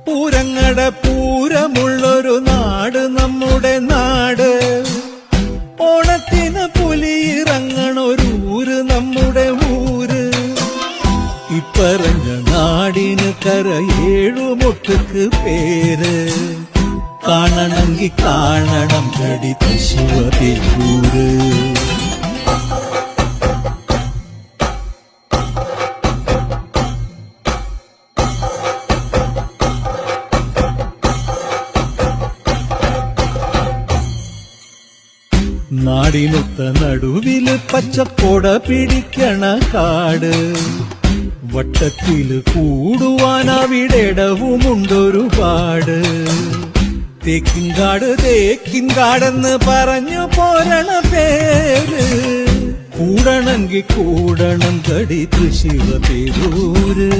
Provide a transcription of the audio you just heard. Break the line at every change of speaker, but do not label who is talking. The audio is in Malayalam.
പൂരങ്ങട പൂരമുള്ളൊരു നാട് നമ്മുടെ നാട്. ഓണത്തിന് പുലിയിറങ്ങണൊരൂര് നമ്മുടെ ഊര്. ഇപ്പറഞ്ഞ നാടിന് കരയേഴുമൊട്ടുക്ക് പേര്. കാണണമെങ്കി കാണണം കടി തൃശ്ശിവപേരൂര്. നാടിനൊത്ത നടുവില് പച്ചക്കൊട പിടിക്കണ കാട്. വട്ടത്തില് കൂടുവാൻ അവിടെടവുമുണ്ടൊരുപാട്. തേക്കിൻകാട് തേക്കിൻകാടെന്ന് പറഞ്ഞു പോരണ പേര്. കൂടണമെങ്കി കൂടണം കടി തൃശ്ശിവപേരൂര്.